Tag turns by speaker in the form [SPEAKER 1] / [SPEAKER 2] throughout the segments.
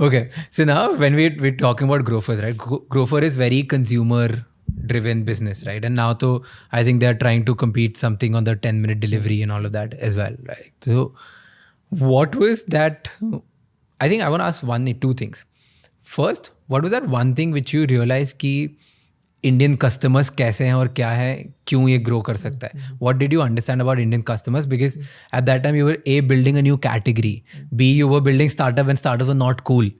[SPEAKER 1] Okay, so now when we're talking about Grofers, right? Grofer is very consumer driven business, right? And now to I think they're trying to compete something on the 10-minute delivery and all of that as well, right? So what was that? I think I want to ask two things. First, what was that one thing which you realized कि Indian customers कैसे हैं और क्या है, क्यों ये grow कर सकता है? What did you understand about Indian customers? Because at that time you were a building a new category, be you were building startup and startup were not cool,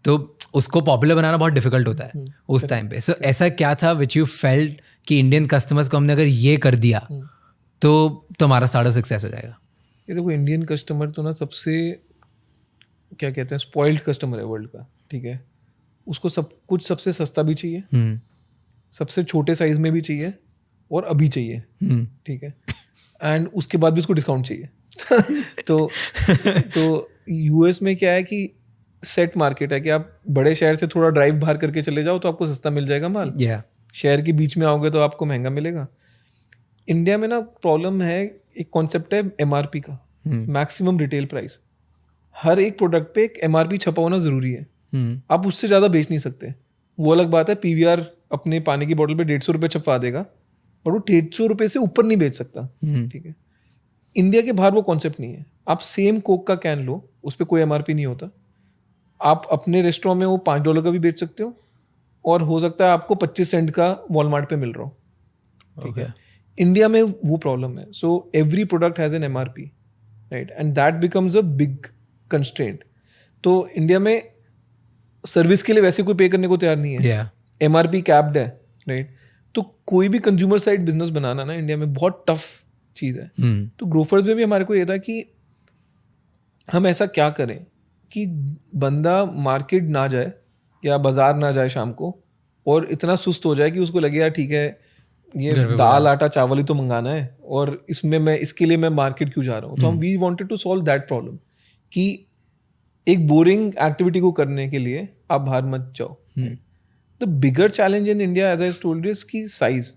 [SPEAKER 1] तो उसको पॉपुलर बनाना बहुत डिफिकल्ट होता है उस time पे. सो ऐसा क्या था विच यू फेल्ट कि इंडियन कस्टमर्स को हमने अगर ये कर दिया तो हमारा स्टार्टअप सक्सेस हो जाएगा?
[SPEAKER 2] ये देखो, इंडियन कस्टमर तो ना सबसे क्या कहते हैं स्पॉइल्ड कस्टमर है वर्ल्ड का. ठीक है, उसको सब कुछ सबसे सस्ता भी चाहिए, सबसे छोटे साइज में भी चाहिए और अभी चाहिए. ठीक है, एंड उसके बाद भी उसको डिस्काउंट चाहिए. तो यूएस में क्या है कि सेट मार्केट है कि आप बड़े शहर से थोड़ा ड्राइव बाहर करके चले जाओ तो आपको सस्ता मिल जाएगा माल. शहर के बीच में आओगे तो आपको महंगा मिलेगा. इंडिया में ना प्रॉब्लम है, एक कॉन्सेप्ट है एमआरपी का, मैक्सिमम रिटेल प्राइस. हर एक प्रोडक्ट पे एक एमआरपी छपा होना जरूरी है. आप उससे ज्यादा बेच नहीं सकते. वो अलग बात है, पीवीआर अपने पानी की बोतल पे 150 रुपये छपवा देगा, पर वो 150 रुपये से ऊपर नहीं बेच सकता. ठीक है, इंडिया के बाहर वो कॉन्सेप्ट नहीं है. आप सेम कोक का कैन लो, उस पर कोई एमआरपी नहीं होता. आप अपने रेस्टोरेंट में वो $5 का भी बेच सकते हो और हो सकता है आपको 25 सेंट का वॉलमार्ट पे मिल रहा हो. ठीक है, इंडिया में वो प्रॉब्लम है. So every product has an MRP, right, and that becomes a big constraint. तो इंडिया में सर्विस के लिए वैसे कोई पे करने को तैयार नहीं है. एमआरपी कैप्ड है, राइट. तो कोई भी कंज्यूमर साइड बिजनेस बनाना ना इंडिया में बहुत टफ चीज़ है. तो ग्रोफर्स में भी हमारे को ये था कि हम ऐसा क्या करें कि बंदा मार्केट ना जाए या बाजार ना जाए शाम को और इतना सुस्त हो जाए कि उसको लगे यार ठीक है ये दाल आटा चावल ही तो मंगाना है और इसके लिए मैं मार्केट क्यों जा रहा हूँ. तो हम we wanted to solve that problem कि एक बोरिंग एक्टिविटी को करने के लिए आप बाहर मत जाओ. The bigger challenge in India as I told you is key size.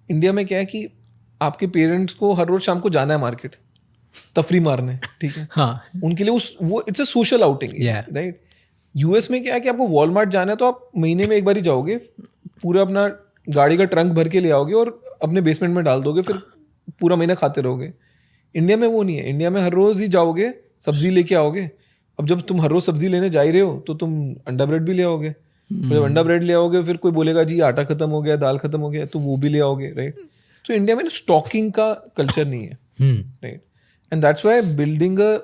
[SPEAKER 2] India में क्या है कि आपके पेरेंट्स को हर रोज शाम को जाना है मार्केट तफरी मारने. ठीक है, हाँ, उनके लिए वो it's a social outing, right. US में क्या है कि आपको वॉलमार्ट जाना है तो आप महीने में एक बार ही जाओगे, पूरा अपना गाड़ी का ट्रंक भर के ले आओगे और अपने बेसमेंट में डाल दोगे, फिर पूरा महीना खाते रहोगे. इंडिया में वो नहीं है. इंडिया में हर रोज ही जाओगे, सब्जी लेके आओगे. अब जब तुम हर रोज सब्जी लेने जा ही रहे हो तो तुम अंडा ब्रेड भी ले आओगे. जब अंडा ब्रेड ले आओगे फिर कोई बोलेगा जी आटा खत्म हो गया, दाल खत्म हो गया, तो वो भी ले आओगे, राइट. तो इंडिया में स्टॉकिंग का कल्चर नहीं है, right. And that's why building a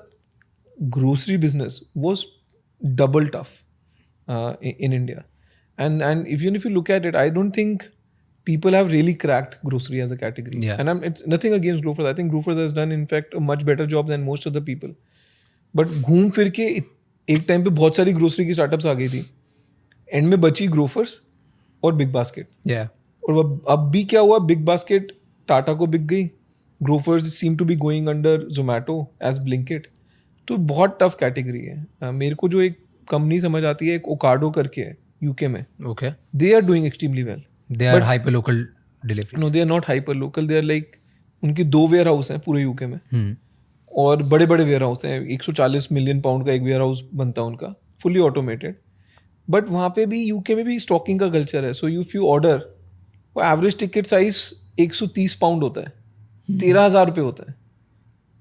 [SPEAKER 2] grocery business was double tough in India. And even if you look at it, I don't think people have really cracked grocery as a category. And it's nothing against Grofers. I think Grofers has done in fact a much better job than most of the people. But घूम फिर के एक time पे बहुत सारी grocery की startups आ गई थी. एंड में बची ग्रोफर्स और बिग बास्केट. और अब भी क्या हुआ, बिग बास्केट टाटा को बिक गई, Grofers seem to be going under Zomato as Blinkit. तो बहुत टफ कैटेगरी है. मेरे को जो एक कंपनी समझ आती है, एक ओकाडो करके है यूके में. Okay, they are doing extremely well.
[SPEAKER 1] They are hyper local delivery.
[SPEAKER 2] No, they are not hyper local. They are like, उनकी 2 वेयर हाउस हैं पूरे यूके में और बड़े बड़े वेयर हाउस हैं. 140 मिलियन पाउंड का एक वेयर हाउस बनता है उनका, फुली ऑटोमेटेड. बट वहाँ पे भी यूके में भी स्टॉकिंग का कल्चर है. सो इफ यू ऑर्डर, वो एवरेज टिकट साइज 130 पाउंड होता है, 13,000 रुपये होता है.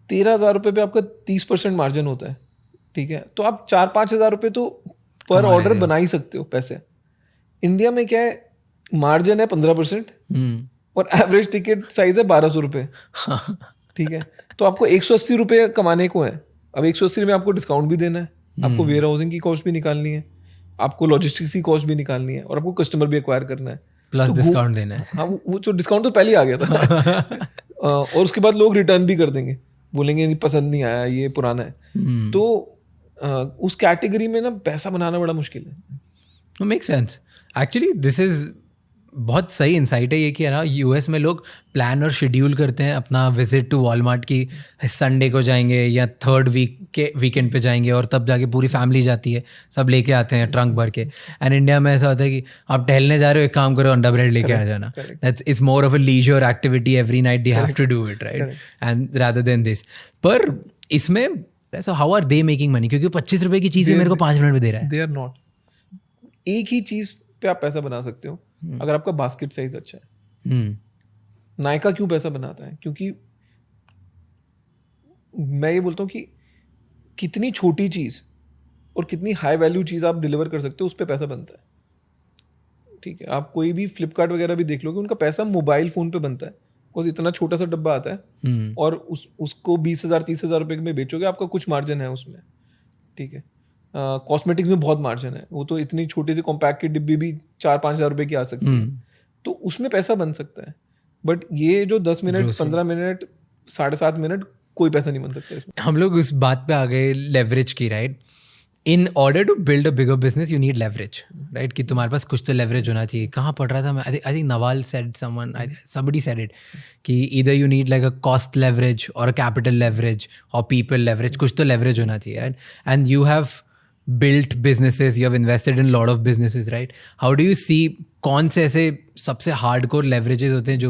[SPEAKER 2] 13,000 रुपये पे आपका 30% मार्जिन होता है. ठीक है, तो आप 4-5 हज़ार रुपये तो पर ऑर्डर बना ही सकते हो पैसे. इंडिया में क्या है, मार्जिन है 15% और एवरेज टिकट साइज है 1,200 रुपये. ठीक है, तो आपको 180 रुपये कमाने को है. अब 180 में आपको डिस्काउंट भी देना है, आपको वेयर हाउसिंग की कॉस्ट भी निकालनी है, आपको लॉजिस्टिक्स की कॉस्ट भी निकालनी है और आपको कस्टमर भी एक्वायर करना है,
[SPEAKER 1] प्लस डिस्काउंट देना है.
[SPEAKER 2] हाँ, वो जो डिस्काउंट तो पहले ही आ गया था. और उसके बाद लोग रिटर्न भी कर देंगे, बोलेंगे पसंद नहीं आया, ये पुराना है. तो उस कैटेगरी में ना पैसा बनाना बड़ा मुश्किल है.
[SPEAKER 1] Make sense. Actually this is बहुत सही इंसाइट है ये कि है ना, यूएस में लोग प्लान और शेड्यूल करते हैं अपना विजिट टू वॉलमार्ट की, संडे को जाएंगे या थर्ड वीक के वीकेंड पे जाएंगे और तब जाके पूरी फैमिली जाती है, सब लेके आते हैं ट्रंक भर के. एंड इंडिया में ऐसा होता है कि आप टहलने जा रहे हो, एक काम करो अंडा ब्रेड लेके आ जाना. That's it's more of a leisure activity, every night they have to do it, right, and rather than this. पर इसमें so how are they making money? क्योंकि 25 रुपए की चीज़ मेरे को 5 मिनट में दे रहा है.
[SPEAKER 2] They are not. एक ही चीज पे आप पैसा बना सकते हो अगर आपका बास्केट साइज अच्छा है. नायका क्यों पैसा बनाता है? क्योंकि मैं ये बोलता हूँ कि कितनी छोटी चीज और कितनी हाई वैल्यू चीज आप डिलीवर कर सकते हो, उस पर पैसा बनता है. ठीक है, आप कोई भी फ्लिपकार्ट वगैरह भी देख लोगे, उनका पैसा मोबाइल फोन पे बनता है. बिकॉज इतना छोटा सा डब्बा आता है और उसको 20,000 30,000 रुपए में बेचोगे, आपका कुछ मार्जिन है उसमें. ठीक है, कॉस्मेटिक्स में बहुत मार्जिन है. वो तो इतनी छोटी सी कॉम्पैक्ट की डिब्बी भी 4-5 हज़ार रुपए की आ सकती है. तो उसमें पैसा बन सकता है. बट ये जो 10 मिनट 15 मिनट 7.5 मिनट, कोई पैसा नहीं बन सकता इसमें.
[SPEAKER 1] हम लोग उस बात पे आ गए लेवरेज की, right? In order to build a bigger business you need leverage, right? कि तुम्हारे पास कुछ तो लेवरेज होना चाहिए. कहाँ पढ़ रहा था मैं? I think Nawal said somebody said it कि either you need like a cost leverage or a capital leverage or people leverage. कुछ तो leverage होना चाहिए, right? And you have built businesses, you have invested in a lot of businesses, right? How do you see कौन से ऐसे सबसे hardcore leverages होते हैं जो